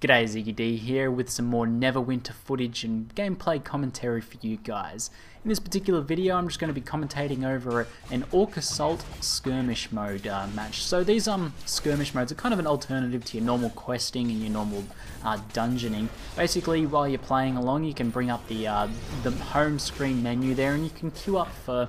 G'day, ZiggyD here with some more Neverwinter footage and gameplay commentary for you guys. In this particular video I'm just going to be commentating over an Orc Assault Skirmish mode match. So these skirmish modes are kind of an alternative to your normal questing and your normal dungeoning. Basically while you're playing along you can bring up the home screen menu there and you can queue up for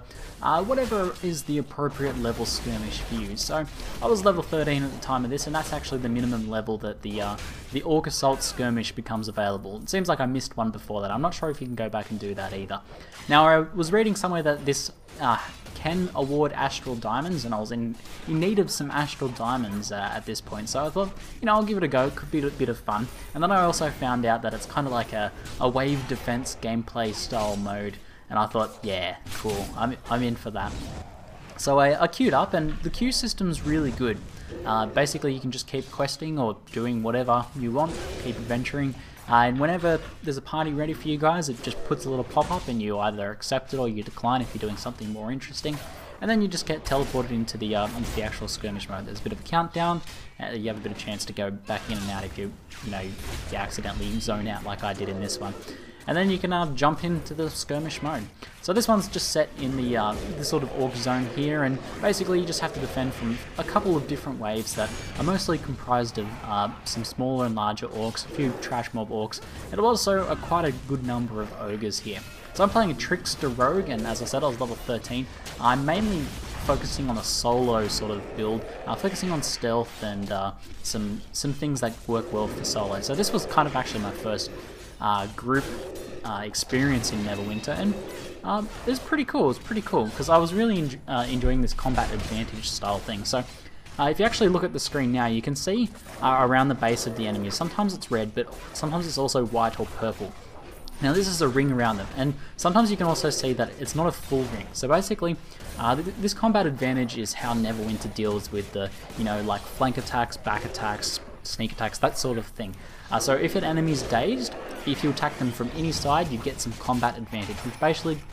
whatever is the appropriate level skirmish for you. So I was level 13 at the time of this, and that's actually the minimum level that the Orc Assault Skirmish becomes available. It seems like I missed one before that. I'm not sure if you can go back and do that either. Now I was reading somewhere that this can award Astral Diamonds, and I was in need of some Astral Diamonds at this point, so I thought, you know, I'll give it a go. It could be a bit of fun. And then I also found out that it's kind of like a wave defense gameplay style mode, and I thought, yeah, cool, I'm in for that. So I queued up, and the queue system's really good. Basically you can just keep questing or doing whatever you want, keep adventuring, and whenever there's a party ready for you guys it just puts a little pop-up and you either accept it or you decline if you're doing something more interesting, and then you just get teleported into the actual skirmish mode. There's a bit of a countdown, you have a bit of chance to go back in and out if you accidentally zone out like I did in this one. And then you can jump into the skirmish mode. So this one's just set in the sort of orc zone here, and basically you just have to defend from a couple of different waves that are mostly comprised of some smaller and larger orcs, a few trash mob orcs, and also quite a good number of ogres here. So I'm playing a Trickster Rogue, and as I said I was level 13. I'm mainly focusing on a solo sort of build, focusing on stealth and some things that work well for solo. So this was kind of actually my first group experience in Neverwinter, and it was pretty cool. It was pretty cool because I was really enjoying this combat advantage style thing. So if you actually look at the screen now, you can see around the base of the enemies, sometimes it's red, but sometimes it's also white or purple. Now this is a ring around them, and sometimes you can also see that it's not a full ring. So basically, this combat advantage is how Neverwinter deals with the, like flank attacks, back attacks, sneak attacks, that sort of thing. So if an enemy's dazed, if you attack them from any side, you get some combat advantage, which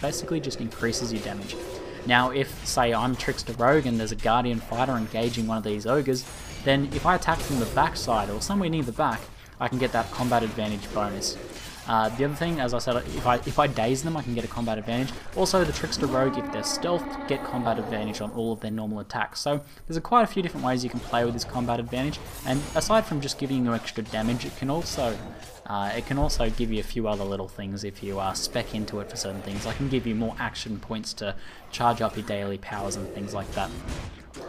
basically just increases your damage. Now if, say, I'm Trickster Rogue and there's a Guardian Fighter engaging one of these ogres, then if I attack from the back side or somewhere near the back, I can get that combat advantage bonus. The other thing, as I said, if I daze them, I can get a combat advantage. Also, the Trickster Rogue, if they're stealthed, get combat advantage on all of their normal attacks. So there's quite a few different ways you can play with this combat advantage. And aside from just giving you extra damage, it can also give you a few other little things if you spec into it for certain things. I can give you more action points to charge up your daily powers and things like that.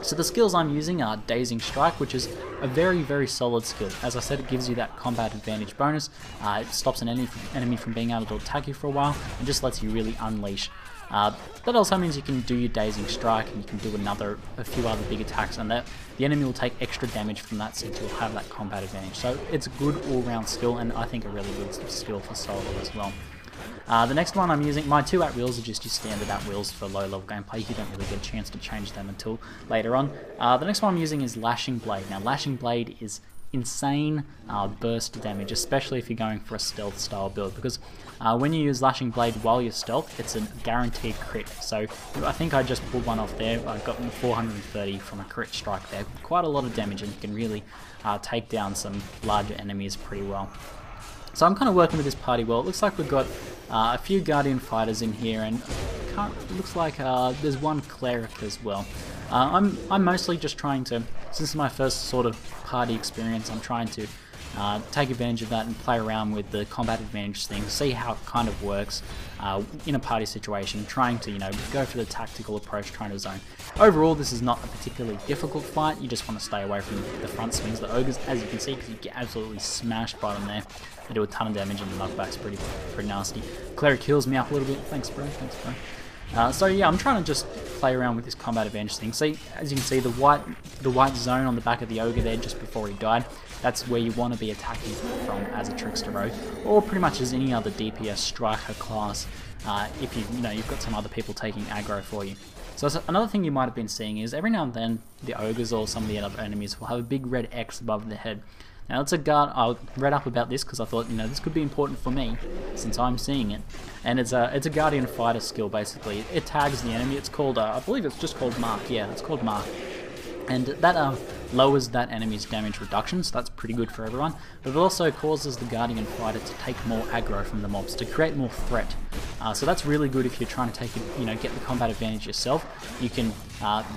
So the skills I'm using are Dazing Strike, which is a very, very solid skill. As I said, it gives you that combat advantage bonus. It stops an enemy from being able to attack you for a while and just lets you really unleash. That also means you can do your Dazing Strike and you can do a few other big attacks, and that the enemy will take extra damage from that since you'll have that combat advantage. So it's a good all-round skill, and I think a really good skill for solo as well. The next one I'm using, my two at-wills are just your standard at-wills for low-level gameplay. You don't really get a chance to change them until later on. The next one I'm using is Lashing Blade. Now Lashing Blade is insane burst damage, especially if you're going for a stealth style build, because when you use Lashing Blade while you're stealth, it's a guaranteed crit. So I think I just pulled one off there. I got 430 from a crit strike there. Quite a lot of damage, and you can really take down some larger enemies pretty well. So I'm kind of working with this party well. It looks like we've got a few Guardian Fighters in here, and it looks like there's one Cleric as well. I'm mostly just trying to, since this is my first sort of party experience, I'm trying to take advantage of that and play around with the combat advantage thing, see how it kind of works in a party situation, trying to, go for the tactical approach, trying to zone. Overall, this is not a particularly difficult fight. You just want to stay away from the front swings. The ogres, as you can see, because you get absolutely smashed by them there. They do a ton of damage, and the knockback's pretty nasty. Cleric heals me up a little bit. Thanks, bro. Thanks, bro. So yeah, I'm trying to just play around with this combat advantage thing. See, as you can see, the white zone on the back of the ogre there just before he died, that's where you want to be attacking from as a Trickster Rogue, or pretty much as any other DPS striker class, if you've got some other people taking aggro for you. So another thing you might have been seeing is every now and then the ogres or some of the other enemies will have a big red X above their head. Now it's a guard. I read up about this because I thought, this could be important for me since I'm seeing it. And it's a Guardian Fighter skill basically. It tags the enemy. It's called, I believe it's just called Mark. Yeah, it's called Mark. and that lowers that enemy's damage reduction, so that's pretty good for everyone. But it also causes the Guardian Fighter to take more aggro from the mobs, to create more threat. So that's really good if you're trying to take it, get the combat advantage yourself. You can,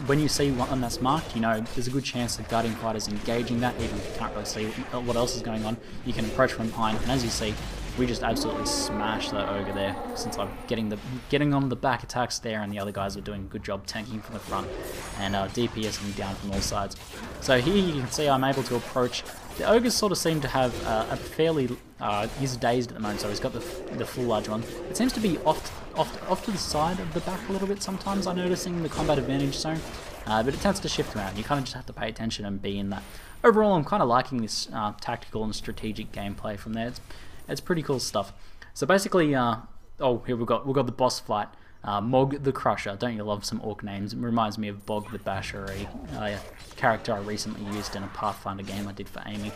when you see one that's marked, there's a good chance the Guardian Fighter's engaging that, even if you can't really see what else is going on. You can approach from behind, and as you see, we just absolutely smashed that ogre there, since I'm getting on the back attacks there, and the other guys are doing a good job tanking from the front and DPSing down from all sides. So here you can see I'm able to approach. The ogres sort of seem to have a fairly he's dazed at the moment, so he's got the full large one. It seems to be off to the side of the back a little bit sometimes. I'm noticing the combat advantage zone, but it tends to shift around. You kind of just have to pay attention and be in that. Overall, I'm kind of liking this tactical and strategic gameplay from there. It's pretty cool stuff. So basically, oh, here we've got the boss fight. Mog the Crusher. Don't you love some orc names? It reminds me of Bog the Basher, a character I recently used in a Pathfinder game I did for Amy.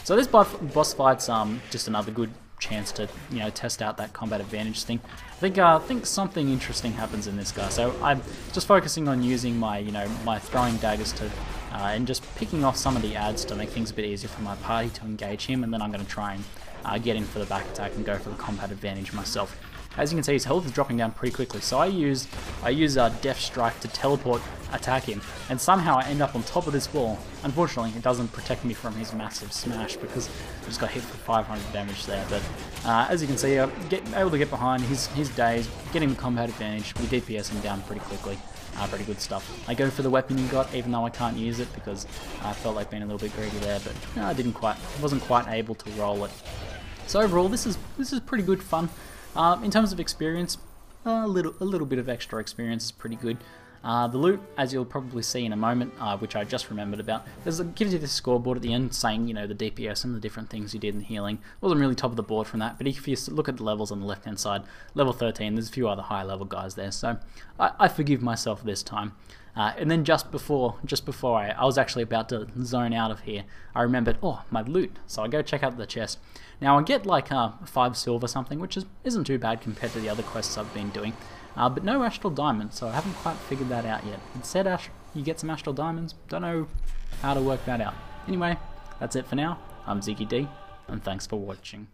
So this boss fight's just another good chance to test out that combat advantage thing. I think something interesting happens in this guy. So I'm just focusing on using my my throwing daggers to and just picking off some of the adds to make things a bit easier for my party to engage him, and then I'm going to try and get in for the back attack and go for the combat advantage myself. As you can see, his health is dropping down pretty quickly, so I use Death Strike to teleport attack him, and somehow I end up on top of this wall. Unfortunately, it doesn't protect me from his massive smash because I just got hit for 500 damage there. But as you can see, able to get behind his daze, getting the combat advantage, we DPS him down pretty quickly. Pretty good stuff. I go for the weapon you got, even though I can't use it because I felt like being a little bit greedy there, but I wasn't quite able to roll it. So overall, this is pretty good fun. In terms of experience, a little bit of extra experience is pretty good. The loot, as you'll probably see in a moment, which I just remembered about, gives you this scoreboard at the end saying, the DPS and the different things you did in healing. Wasn't really top of the board from that, but if you look at the levels on the left-hand side, level 13, there's a few other high-level guys there, so I forgive myself this time. And then just before I was actually about to zone out of here, I remembered, oh, my loot. So I go check out the chest. Now I get like 5 silver something, which isn't too bad compared to the other quests I've been doing. But no Astral Diamonds, so I haven't quite figured that out yet. It said you get some Astral Diamonds, don't know how to work that out. Anyway, that's it for now. I'm ZiggyD, and thanks for watching.